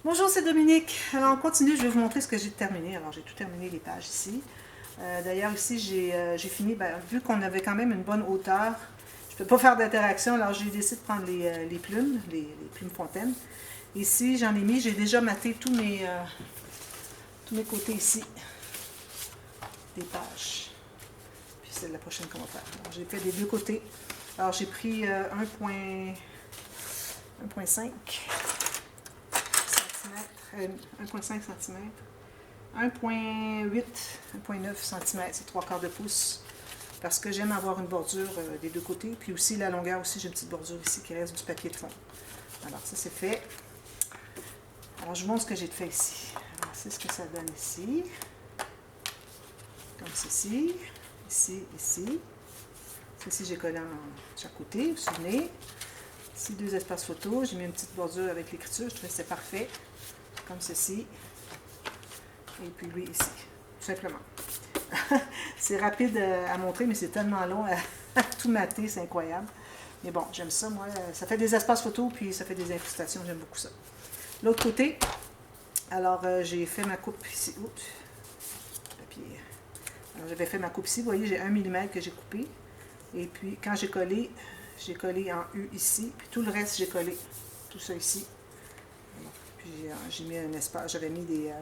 Bonjour, c'est Dominique. Alors, on continue, je vais vous montrer ce que j'ai terminé. Alors, j'ai tout terminé les pages ici. D'ailleurs, ici, j'ai fini, vu qu'on avait quand même une bonne hauteur, je ne peux pas faire d'interaction, alors j'ai décidé de prendre les plumes, les plumes fontaines. Ici, j'en ai mis, j'ai déjà maté tous mes côtés ici des pages. Puis c'est la prochaine qu'on va faire. Alors, j'ai fait des deux côtés. Alors, j'ai pris 1,5 cm, 1,8, 1,9 cm, c'est 3/4 de pouce. Parce que j'aime avoir une bordure des deux côtés. Puis aussi, la longueur aussi, j'ai une petite bordure ici qui reste du papier de fond. Alors, ça, c'est fait. Alors, je vous montre ce que j'ai fait ici. Alors, c'est ce que ça donne ici. Comme ceci. Ici, ici. Ceci, j'ai collé en chaque côté, vous vous souvenez. Ici, deux espaces photo. J'ai mis une petite bordure avec l'écriture. Je trouvais que c'était parfait. Comme ceci. Et puis lui, ici. Tout simplement. C'est rapide à montrer, mais c'est tellement long à tout mater, c'est incroyable. Mais bon, j'aime ça, moi. Ça fait des espaces photo, puis ça fait des incrustations, j'aime beaucoup ça. L'autre côté, alors j'ai fait ma coupe ici. Oups, papier. Alors j'avais fait ma coupe ici, vous voyez, j'ai 1 mm que j'ai coupé. Et puis quand j'ai collé en U ici, puis tout le reste, j'ai collé tout ça ici. Alors, puis j'ai mis un espace, j'avais mis des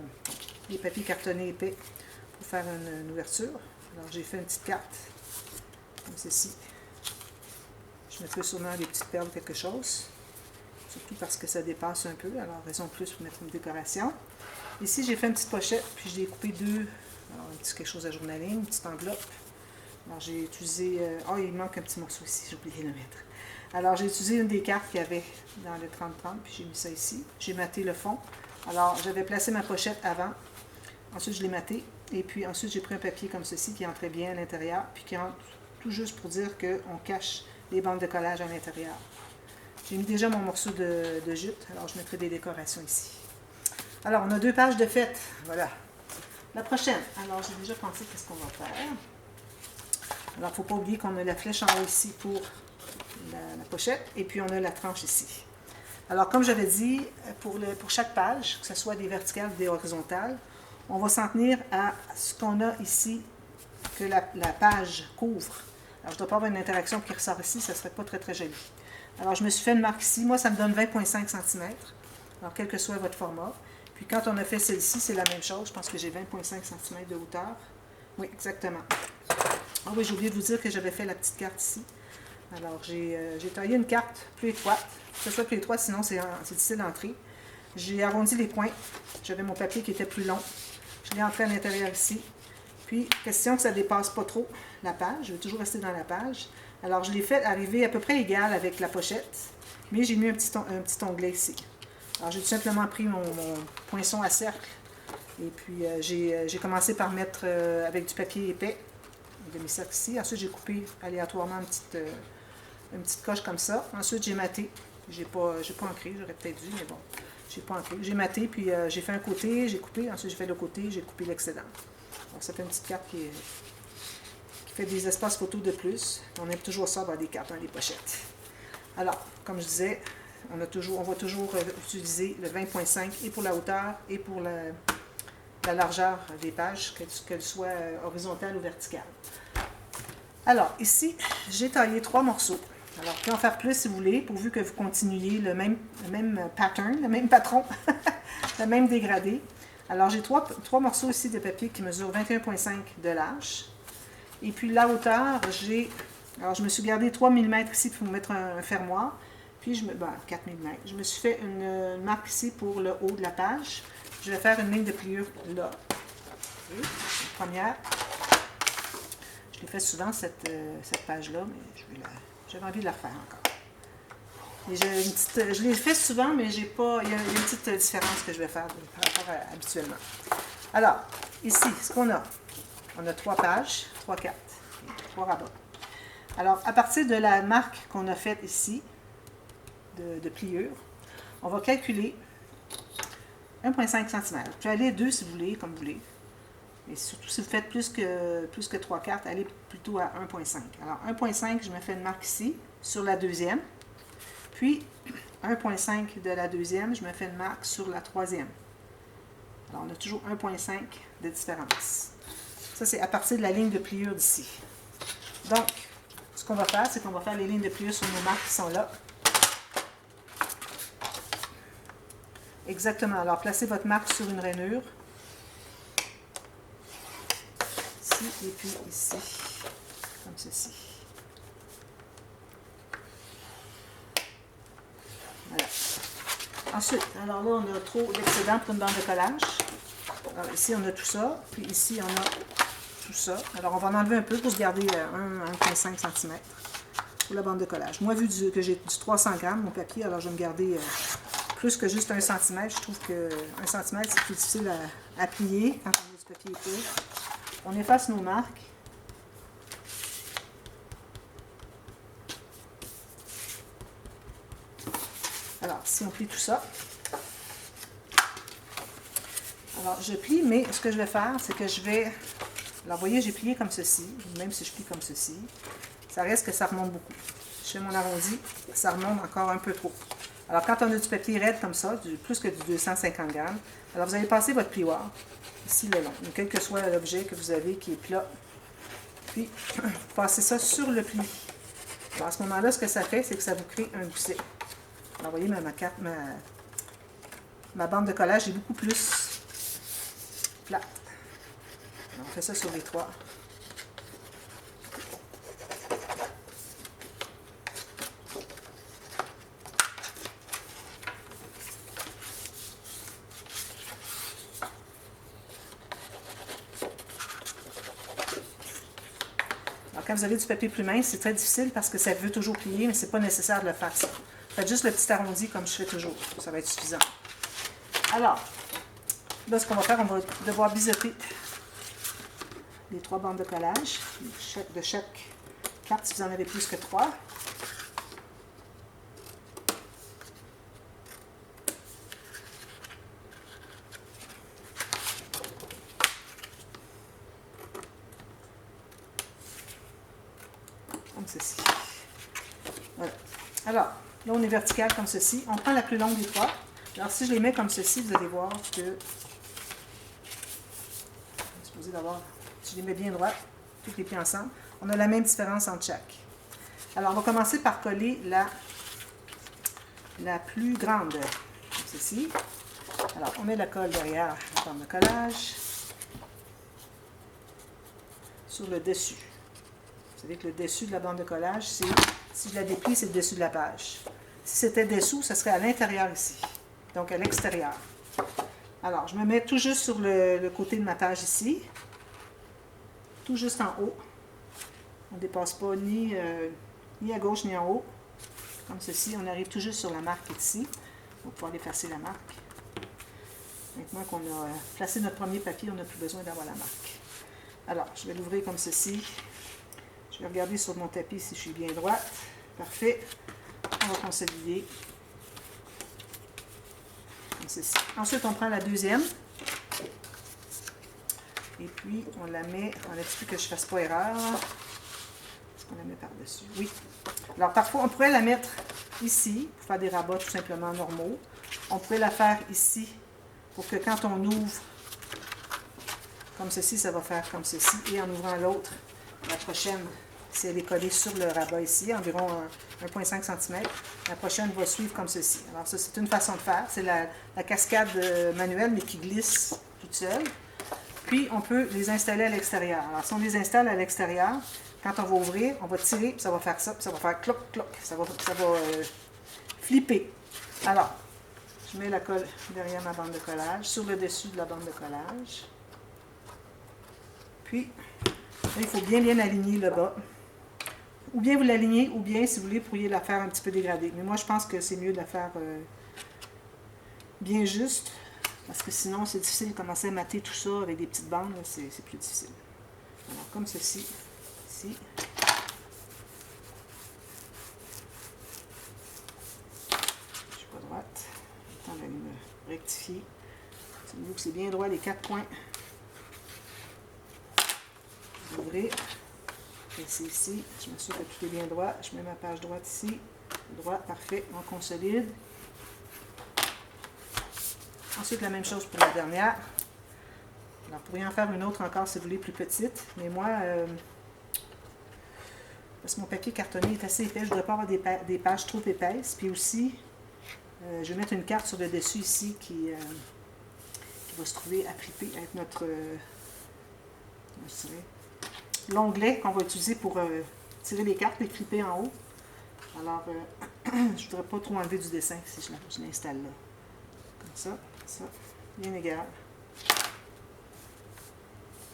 papiers cartonnés épais pour faire une ouverture. Alors j'ai fait une petite carte, comme ceci. Je mettrai sûrement des petites perles, quelque chose. Surtout parce que ça dépasse un peu, alors raison de plus pour mettre une décoration. Ici, j'ai fait une petite pochette, puis j'ai coupé deux, alors, un petit quelque chose à journaling, une petite enveloppe. Alors j'ai utilisé, il manque un petit morceau ici, j'ai oublié de le mettre. Alors j'ai utilisé une des cartes qu'il y avait dans le 30-30, puis j'ai mis ça ici. J'ai maté le fond. Alors j'avais placé ma pochette avant, ensuite je l'ai maté, et puis ensuite j'ai pris un papier comme ceci qui entrait bien à l'intérieur, puis qui entre tout juste pour dire qu'on cache les bandes de collage à l'intérieur. J'ai mis déjà mon morceau de jute, alors je mettrai des décorations ici. Alors, on a 2 pages de fête, voilà. La prochaine, alors j'ai déjà pensé qu'est-ce qu'on va faire. Alors, il ne faut pas oublier qu'on a la flèche en haut ici pour la pochette, et puis on a la tranche ici. Alors, comme j'avais dit, pour chaque page, que ce soit des verticales ou des horizontales, on va s'en tenir à ce qu'on a ici, que la page couvre. Alors, je ne dois pas avoir une interaction qui ressort ici, ça ne serait pas très très joli. Alors, je me suis fait une marque ici. Moi, ça me donne 20,5 cm. Alors, quel que soit votre format. Puis, quand on a fait celle-ci, c'est la même chose. Je pense que j'ai 20,5 cm de hauteur. Oui, exactement. Ah oui, j'ai oublié de vous dire que j'avais fait la petite carte ici. Alors, j'ai taillé une carte plus étroite. Que ce soit plus étroite, sinon c'est difficile d'entrer. J'ai arrondi les points. J'avais mon papier qui était plus long. Je l'ai entré à l'intérieur ici. Puis, question que ça ne dépasse pas trop la page. Je veux toujours rester dans la page. Alors, je l'ai fait arriver à peu près égal avec la pochette, mais j'ai mis un petit onglet ici. Alors, j'ai tout simplement pris mon poinçon à cercle, et puis j'ai commencé par mettre avec du papier épais, un demi-cercle ici. Ensuite, j'ai coupé aléatoirement une petite coche comme ça. Ensuite, j'ai maté. J'ai pas ancré, j'aurais peut-être dû, mais bon, j'ai pas ancré. J'ai maté, puis j'ai fait un côté, j'ai coupé. Ensuite, j'ai fait le côté, j'ai coupé l'excédent. Donc, ça fait une petite carte qui fait des espaces photos de plus. On aime toujours ça dans des cartes, dans les pochettes. Alors, comme je disais, on va toujours utiliser le 20,5 et pour la hauteur et pour la largeur des pages, qu'elles soient horizontales ou verticales. Alors, ici, j'ai taillé 3 morceaux. Alors, vous pouvez en faire plus si vous voulez, pourvu que vous continuiez le même pattern, le même patron, le même dégradé. Alors, j'ai 3 morceaux ici de papier qui mesurent 21,5 de large. Et puis la hauteur, alors je me suis gardé 3 mm ici pour mettre un fermoir. Puis 4 mm. Je me suis fait une marque ici pour le haut de la page. Je vais faire une ligne de pliure là. Okay. Première. Je l'ai fait souvent cette page-là, mais j'avais envie de la refaire encore. Et je l'ai fait souvent, mais il y a une petite différence que je vais faire par rapport à habituellement. Alors, ici, ce qu'on a, on a 3 pages, 3 cartes, 3 rabats. Alors, à partir de la marque qu'on a faite ici, de pliure, on va calculer 1,5 cm. Vous pouvez aller à 2 si vous voulez, comme vous voulez. Et surtout si vous faites plus que 3 cartes, allez plutôt à 1,5. Alors, 1,5, je me fais une marque ici, sur la deuxième. Puis, 1,5 de la deuxième, je me fais une marque sur la troisième. Alors, on a toujours 1,5 de différence. Ça, c'est à partir de la ligne de pliure d'ici. Donc, ce qu'on va faire, c'est qu'on va faire les lignes de pliure sur nos marques qui sont là. Exactement. Alors, placez votre marque sur une rainure. Ici et puis ici, comme ceci. Voilà. Ensuite, alors là, on a trop d'excédent pour une bande de collage. Alors, ici, on a tout ça. Puis ici, on a tout ça. Alors, on va en enlever un peu pour se garder 1,5 cm pour la bande de collage. Moi, vu que j'ai du 300 grammes, mon papier, alors je vais me garder plus que juste 1 cm. Je trouve que 1 cm, c'est plus difficile à plier quand on a du papier épais. On efface nos marques. Alors, si on plie tout ça, alors je plie, mais ce que je vais faire, c'est que je vais... Alors, vous voyez, j'ai plié comme ceci, même si je plie comme ceci, ça reste que ça remonte beaucoup. Je fais mon arrondi, ça remonte encore un peu trop. Alors, quand on a du papier raide comme ça, plus que du 250 grammes, alors vous allez passer votre plioir, ici le long, quel que soit l'objet que vous avez qui est plat. Puis, vous passez ça sur le pli. Alors, à ce moment-là, ce que ça fait, c'est que ça vous crée un gousset. Alors, vous voyez, ma bande de collage est beaucoup plus plate. Alors, on fait ça sur les trois. Alors, quand vous avez du papier plus mince, c'est très difficile parce que ça veut toujours plier, mais ce n'est pas nécessaire de le faire ça. Faites juste le petit arrondi comme je fais toujours. Ça va être suffisant. Alors, là, ce qu'on va faire, on va devoir biseauter les trois bandes de collage de chaque carte si vous en avez plus que 3. Comme ceci. Voilà. Alors, là, on est vertical comme ceci. On prend la plus longue des trois. Alors, si je les mets comme ceci, vous allez voir que... On est supposé d'avoir... Si je les mets bien droit, tous les pieds ensemble, on a la même différence entre chaque. Alors, on va commencer par coller la plus grande, comme ceci. Alors, on met la colle derrière la bande de collage, sur le dessus. Vous savez que le dessus de la bande de collage, c'est, si je la déplie, c'est le dessus de la page. Si c'était dessous, ce serait à l'intérieur ici, donc à l'extérieur. Alors, je me mets tout juste sur le côté de ma page ici, tout juste en haut. On ne dépasse pas ni à gauche ni en haut. Comme ceci, on arrive tout juste sur la marque ici. On va pouvoir effacer la marque. Maintenant qu'on a placé notre premier papier, on n'a plus besoin d'avoir la marque. Alors, je vais l'ouvrir comme ceci. Je vais regarder sur mon tapis si je suis bien droite. Parfait. On va consolider. Comme ceci. Ensuite, on prend la deuxième. Et puis, on la met, on a dit que je ne fasse pas erreur. Est-ce qu'on la met par-dessus? Oui. Alors, parfois, on pourrait la mettre ici, pour faire des rabats tout simplement normaux. On pourrait la faire ici, pour que quand on ouvre, comme ceci, ça va faire comme ceci. Et en ouvrant l'autre, la prochaine, si elle est collée sur le rabat ici, environ 1,5 cm, la prochaine va suivre comme ceci. Alors, ça, c'est une façon de faire. C'est la cascade manuelle, mais qui glisse toute seule. Puis, on peut les installer à l'extérieur. Alors, si on les installe à l'extérieur, quand on va ouvrir, on va tirer, puis ça va faire ça, puis ça va faire cloc, cloc. Ça va flipper. Alors, je mets la colle derrière ma bande de collage, sur le dessus de la bande de collage. Puis, là, il faut bien aligner le bas. Ou bien vous l'alignez, ou bien, si vous voulez, vous pourriez la faire un petit peu dégradée. Mais moi, je pense que c'est mieux de la faire bien juste. Parce que sinon, c'est difficile de commencer à mater tout ça avec des petites bandes. C'est plus difficile. Alors, comme ceci. Ici. Je ne suis pas droite. Attends, je vais me rectifier. Savez-vous que c'est bien droit, les 4 coins. Ouvrir. C'est ici. Je m'assure que tout est bien droit. Je mets ma page droite ici. Droit, parfait. On consolide. Ensuite, la même chose pour la dernière. Alors, vous pourriez en faire une autre encore si vous voulez plus petite. Mais moi, parce que mon papier cartonné est assez épais, je ne voudrais pas avoir des pages trop épaisses. Puis aussi, je vais mettre une carte sur le dessus ici qui va se trouver appliquée avec notre l'onglet qu'on va utiliser pour tirer les cartes et clipper en haut. Alors, je ne voudrais pas trop enlever du dessin si je l'installe là. Comme ça, bien égal.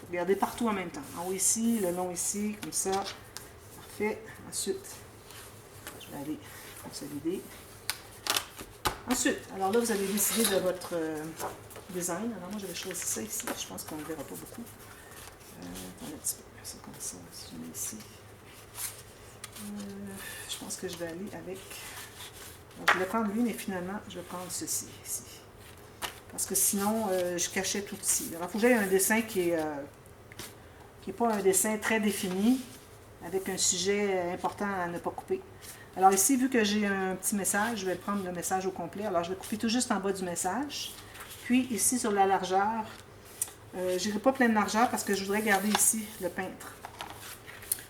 Regardez partout en même temps. En haut ici, le long ici, comme ça. Parfait. Ensuite, je vais aller consolider. Ensuite, alors là, vous avez décidé de votre design. Alors moi, j'avais choisi ça ici. Je pense qu'on ne le verra pas beaucoup. Un petit peu. Ça comme ça, si je mets ici. Je pense que je vais aller avec... Donc, je vais prendre lui, mais finalement, je vais prendre ceci ici. Parce que sinon, je cachais tout ici. Alors, il faut que j'aille un dessin qui n'est pas un dessin très défini, avec un sujet important à ne pas couper. Alors ici, vu que j'ai un petit message, je vais prendre le message au complet. Alors, je vais couper tout juste en bas du message. Puis, ici, sur la largeur, je n'irai pas pleine largeur parce que je voudrais garder ici le peintre.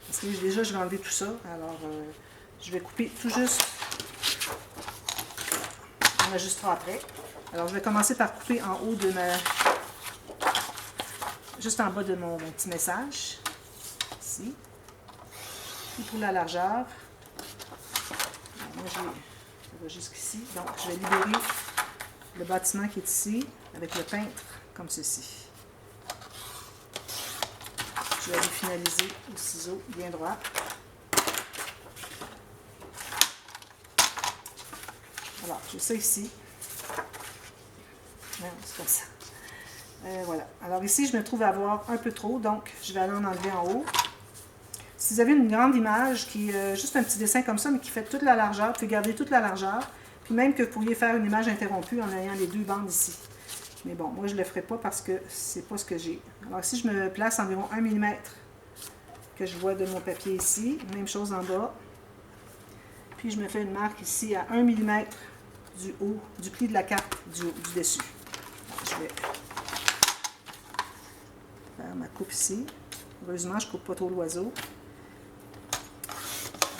Parce que déjà, je vais enlever tout ça. Alors, je vais couper tout juste. On ajustera après. Alors, je vais commencer par couper en haut de ma... Juste en bas de mon petit message. Ici. Puis pour la largeur, alors moi, ça va jusqu'ici. Donc, je vais libérer le bâtiment qui est ici avec le peintre comme ceci. Je vais aller finaliser au ciseau bien droit. Alors, j'ai ça ici. C'est comme ça. Voilà. Alors ici, je me trouve à avoir un peu trop, donc je vais aller en enlever en haut. Si vous avez une grande image qui est juste un petit dessin comme ça, mais qui fait toute la largeur, vous pouvez garder toute la largeur. Puis même que vous pourriez faire une image interrompue en ayant les deux bandes ici. Mais bon, moi je ne le ferai pas parce que c'est pas ce que j'ai. Alors ici, je me place environ 1 mm que je vois de mon papier ici. Même chose en bas. Puis je me fais une marque ici à 1 mm du haut, du pli de la carte du dessus. Alors, je vais faire ma coupe ici. Heureusement, je ne coupe pas trop l'oiseau.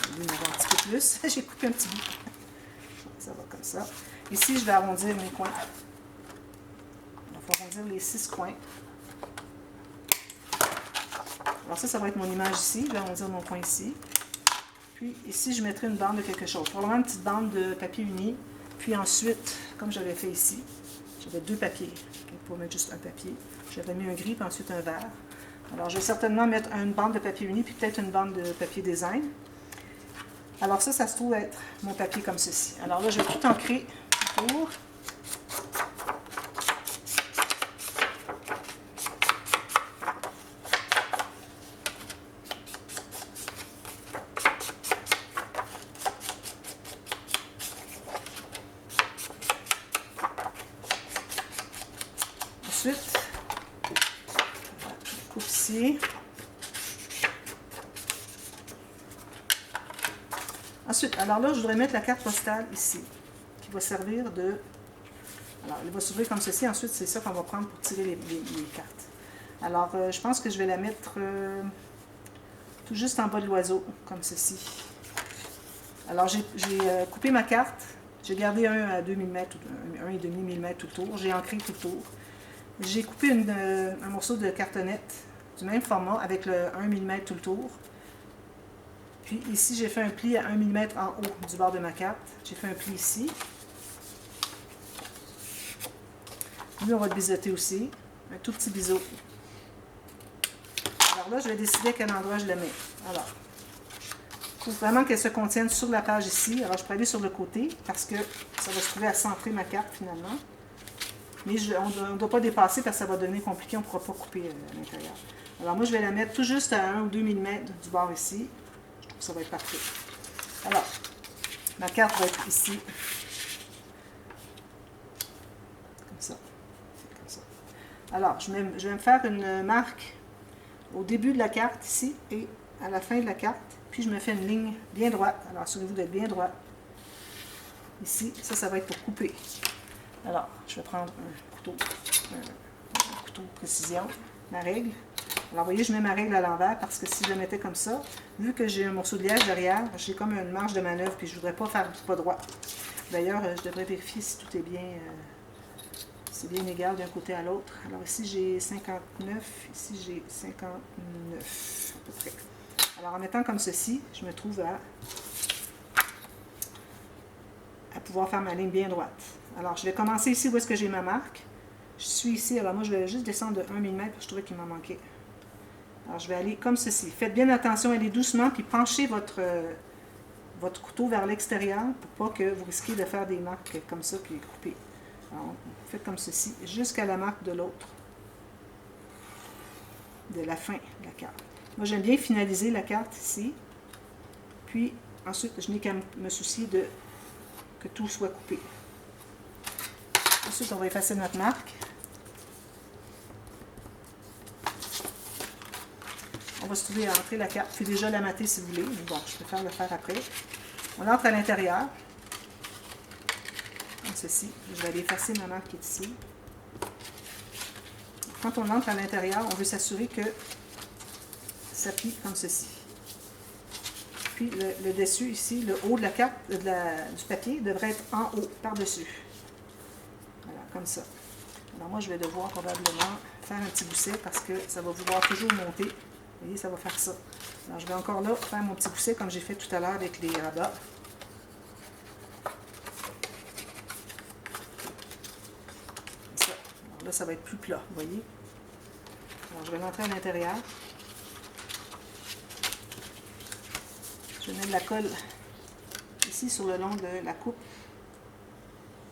Je vais en avoir un petit peu plus. J'ai coupé un petit bout. Ça va comme ça. Ici, je vais arrondir mes coins. Il faut arrondir les 6 coins. Alors ça va être mon image ici. Je vais arrondir mon coin ici. Puis ici, je mettrai une bande de quelque chose. Probablement une petite bande de papier uni. Puis ensuite, comme j'avais fait ici, j'avais 2 papiers. Pour mettre juste un papier. J'avais mis un gris, puis ensuite un vert. Alors, je vais certainement mettre une bande de papier uni, puis peut-être une bande de papier design. Alors ça se trouve être mon papier comme ceci. Alors là, je vais tout ancrer autour. Ensuite, je coupe ici. Ensuite, alors là, je voudrais mettre la carte postale ici, qui va servir de... Alors, elle va s'ouvrir comme ceci. Ensuite, c'est ça qu'on va prendre pour tirer les cartes. Alors, je pense que je vais la mettre tout juste en bas de l'oiseau, comme ceci. Alors, j'ai coupé ma carte. J'ai gardé 1 à 2 mm, 1,5 mm tout le tour. J'ai ancré tout le tour. J'ai coupé un morceau de cartonnette du même format avec le 1 mm tout le tour. Puis ici, j'ai fait un pli à 1 mm en haut du bord de ma carte. J'ai fait un pli ici. Lui, on va le biseauter aussi. Un tout petit biseau. Alors là, je vais décider à quel endroit je le mets. Alors, il faut vraiment qu'elle se contienne sur la page ici. Alors, je peux aller sur le côté parce que ça va se trouver à centrer ma carte finalement. Mais on ne doit pas dépasser parce que ça va devenir compliqué. On ne pourra pas couper à l'intérieur. Alors moi, je vais la mettre tout juste à 1 ou 2 mm du bord ici. Ça va être parfait. Alors, ma carte va être ici. Comme ça. Comme ça. Alors, je vais me faire une marque au début de la carte ici et à la fin de la carte. Puis je me fais une ligne bien droite. Alors, assurez-vous d'être bien droit. Ici, ça va être pour couper. Alors, je vais prendre un couteau précision, ma règle. Alors, vous voyez, je mets ma règle à l'envers parce que si je la mettais comme ça, vu que j'ai un morceau de liège derrière, j'ai comme une marge de manœuvre, puis je ne voudrais pas faire du pas droit. D'ailleurs, je devrais vérifier si tout est bien, c'est bien égal d'un côté à l'autre. Alors ici, j'ai 59, ici, j'ai 59, à peu près. Alors, en mettant comme ceci, je me trouve à pouvoir faire ma ligne bien droite. Alors, je vais commencer ici où est-ce que j'ai ma marque. Je suis ici, alors moi, je vais juste descendre de 1 mm, parce que je trouvais qu'il m'en manquait. Alors, je vais aller comme ceci. Faites bien attention, allez doucement, puis penchez votre couteau vers l'extérieur pour pas que vous risquiez de faire des marques comme ça, puis couper. Alors, faites comme ceci, jusqu'à la marque de l'autre, de la fin de la carte. Moi, j'aime bien finaliser la carte ici, puis ensuite, je n'ai qu'à me soucier de que tout soit coupé. Ensuite, on va effacer notre marque. On va se trouver à entrer la carte. Puis déjà la mater si vous voulez. Mais bon, je préfère le faire après. On entre à l'intérieur. Comme ceci. Je vais aller effacer ma marque qui est ici. Quand on entre à l'intérieur, on veut s'assurer que ça plie comme ceci. Puis le dessus ici, le haut de la carte, du papier devrait être en haut, par-dessus. Voilà, comme ça. Alors moi, je vais devoir probablement faire un petit gousset parce que ça va vouloir toujours monter. Vous voyez, ça va faire ça. Alors je vais encore là faire mon petit gousset comme j'ai fait tout à l'heure avec les rabats. Ça. Alors là, ça va être plus plat, vous voyez. Alors je vais l'entrer à l'intérieur. Je mets de la colle ici sur le long de la coupe,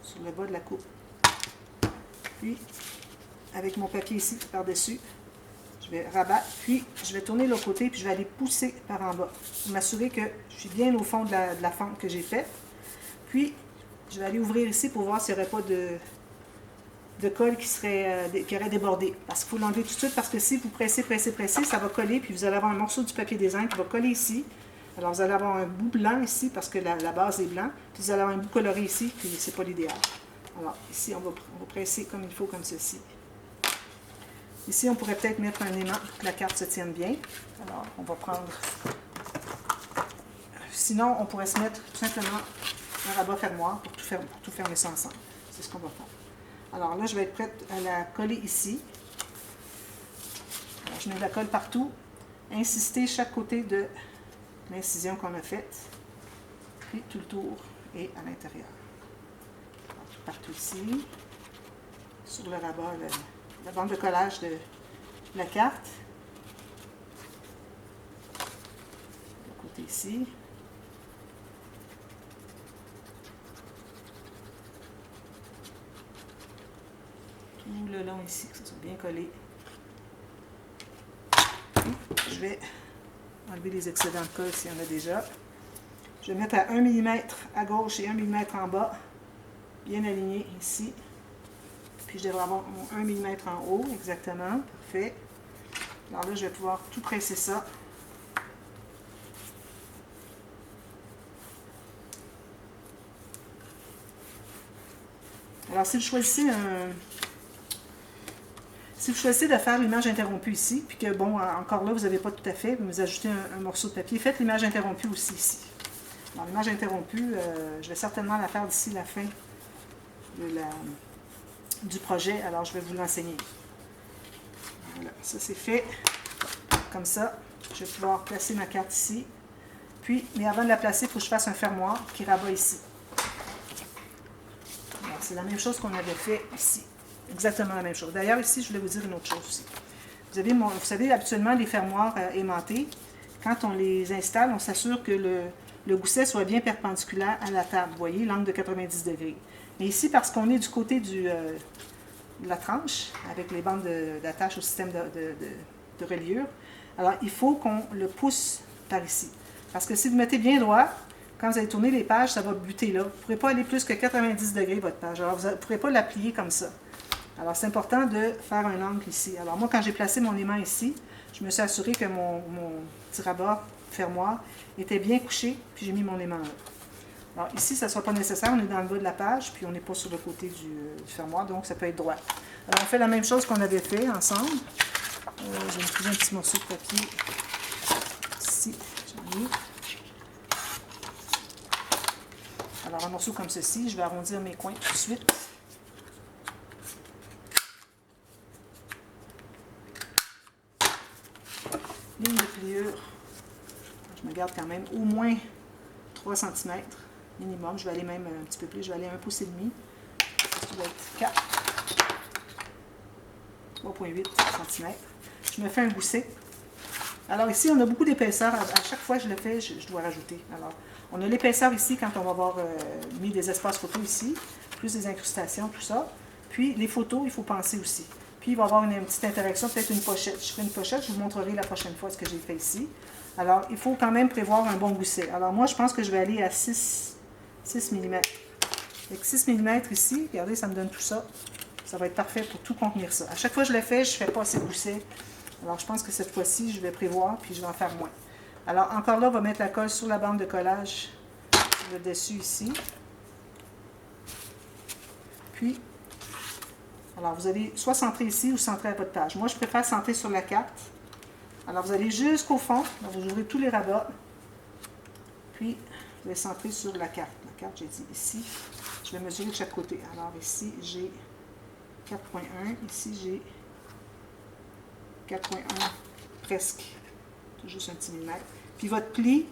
sur le bas de la coupe. Puis, avec mon papier ici par-dessus, je vais rabattre, puis je vais tourner l'autre côté, puis je vais aller pousser par en bas, pour m'assurer que je suis bien au fond de la fente que j'ai faite. Puis, je vais aller ouvrir ici pour voir s'il n'y aurait pas de colle qui aurait débordé. Parce qu'il faut l'enlever tout de suite, parce que si vous pressez, ça va coller, puis vous allez avoir un morceau du papier design qui va coller ici. Alors, vous allez avoir un bout blanc ici, parce que la base est blanc, puis vous allez avoir un bout coloré ici, puis c'est pas l'idéal. Alors, ici, on va presser comme il faut, comme ceci. Ici, on pourrait peut-être mettre un aimant pour que la carte se tienne bien. Alors, on va prendre... Sinon, on pourrait se mettre tout simplement un rabat fermoir pour tout fermer ça ensemble. C'est ce qu'on va faire. Alors là, je vais être prête à la coller ici. Alors, je mets de la colle partout. Insister chaque côté de l'incision qu'on a faite. Puis tout le tour est à l'intérieur. Partout ici. Sur le rabat, la bande de collage de la carte. Le côté ici. Tout le long ici, que ça soit bien collé. Je vais enlever les excédents de colle s'il y en a déjà. Je vais mettre à 1 mm à gauche et 1 mm en bas, bien aligné ici. Puis je devrais avoir mon 1 mm en haut, exactement, parfait. Alors là, je vais pouvoir tout presser ça. Alors si vous choisissez de faire l'image interrompue ici, puis que, bon, encore là, vous n'avez pas tout à fait, vous ajoutez un morceau de papier, faites l'image interrompue aussi ici. Alors, l'image interrompue, je vais certainement la faire d'ici la fin du projet, alors je vais vous l'enseigner. Voilà, ça c'est fait. Comme ça, je vais pouvoir placer ma carte ici. Puis, mais avant de la placer, il faut que je fasse un fermoir qui rabat ici. C'est la même chose qu'on avait fait ici. Exactement la même chose. D'ailleurs, ici, je voulais vous dire une autre chose aussi. Vous savez, habituellement, les fermoirs aimantés, quand on les installe, on s'assure que le gousset soit bien perpendiculaire à la table. Vous voyez, l'angle de 90 degrés. Mais ici, parce qu'on est du côté de la tranche, avec les bandes d'attache au système de reliure, alors il faut qu'on le pousse par ici. Parce que si vous mettez bien droit, quand vous allez tourner les pages, ça va buter là. Vous ne pourrez pas aller plus que 90 degrés votre page. Alors, vous ne pourrez pas la plier comme ça. Alors, c'est important de faire un angle ici. Alors, moi, quand j'ai placé mon aimant ici, je me suis assurée que mon petit rabat fermoir était bien couché, puis j'ai mis mon aimant là. Alors ici, ça ne sera pas nécessaire, on est dans le bas de la page, puis on n'est pas sur le côté du fermoir, donc ça peut être droit. Alors on fait la même chose qu'on avait fait ensemble. Je vais me trouver un petit morceau de papier. Ici, j'en ai. Alors un morceau comme ceci, je vais arrondir mes coins tout de suite. Ligne de pliure. Je me garde quand même au moins 3 cm minimum. Je vais aller même un petit peu plus. Je vais aller 1,5 pouce. Ça va être 4. 3,8 cm. Je me fais un gousset. Alors ici, on a beaucoup d'épaisseur. À chaque fois que je le fais, je dois rajouter. Alors, on a l'épaisseur ici quand on va avoir mis des espaces photos ici, plus des incrustations, tout ça. Puis les photos, il faut penser aussi. Puis il va y avoir une petite interaction, peut-être une pochette. Je ferai une pochette, je vous montrerai la prochaine fois ce que j'ai fait ici. Alors, il faut quand même prévoir un bon gousset. Alors moi, je pense que je vais aller à 6 mm. Avec 6 mm ici, regardez, ça me donne tout ça. Ça va être parfait pour tout contenir ça. À chaque fois que je le fais, je ne fais pas assez de gousset. Alors, je pense que cette fois-ci, je vais prévoir, puis je vais en faire moins. Alors, encore là, on va mettre la colle sur la bande de collage, le dessus ici. Puis, alors, vous allez soit centrer ici ou centrer à votre page. Moi, je préfère centrer sur la carte. Alors, vous allez jusqu'au fond. Donc, vous ouvrez tous les rabats. Puis, vous allez centrer sur la carte. La carte, j'ai dit ici. Je vais mesurer de chaque côté. Alors, ici, j'ai 4,1. Ici, j'ai 4,1 presque. Tout juste un petit millimètre. Puis, votre pli,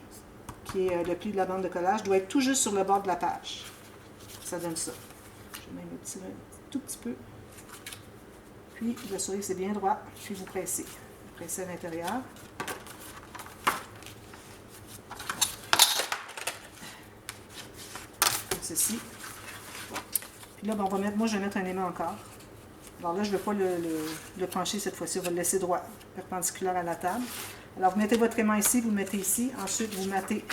qui est le pli de la bande de collage, doit être tout juste sur le bord de la page. Ça donne ça. Je vais même le tirer un tout petit peu. Puis, vous assurez que c'est bien droit. Puis, vous pressez. Vous pressez à l'intérieur. Comme ceci. Puis là, ben, on va mettre, moi, je vais mettre un aimant encore. Alors là, je ne vais pas le pencher cette fois-ci. On va le laisser droit, perpendiculaire à la table. Alors, vous mettez votre aimant ici, vous le mettez ici. Ensuite, vous mettez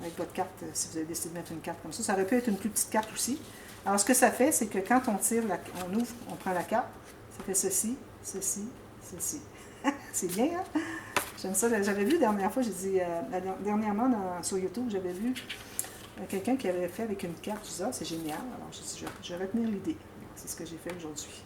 avec votre carte, si vous avez décidé de mettre une carte comme ça. Ça aurait pu être une plus petite carte aussi. Alors, ce que ça fait, c'est que quand on tire, on ouvre, on prend la carte, ça fait ceci, ceci, ceci. C'est bien, hein? J'aime ça. J'avais vu la dernière fois, j'ai dit, dernièrement sur YouTube, j'avais vu quelqu'un qui avait fait avec une carte. Je disais, ah, c'est génial. Alors, je vais retenir l'idée. C'est ce que j'ai fait aujourd'hui.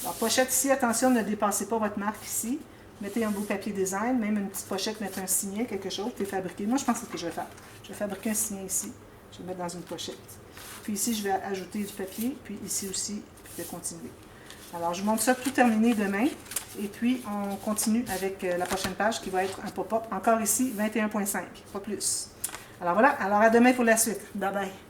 Alors, pochette ici, attention, ne dépassez pas votre marque ici. Mettez un beau papier design, même une petite pochette, mettre un signet, quelque chose, puis fabriquer. Moi, je pense que c'est ce que je vais faire. Je vais fabriquer un signet ici. Je vais le mettre dans une pochette. Puis ici, je vais ajouter du papier, puis ici aussi, puis je vais continuer. Alors, je montre ça tout terminé demain. Et puis, on continue avec la prochaine page qui va être un pop-up. Encore ici, 21,5, pas plus. Alors voilà, alors à demain pour la suite. Bye bye.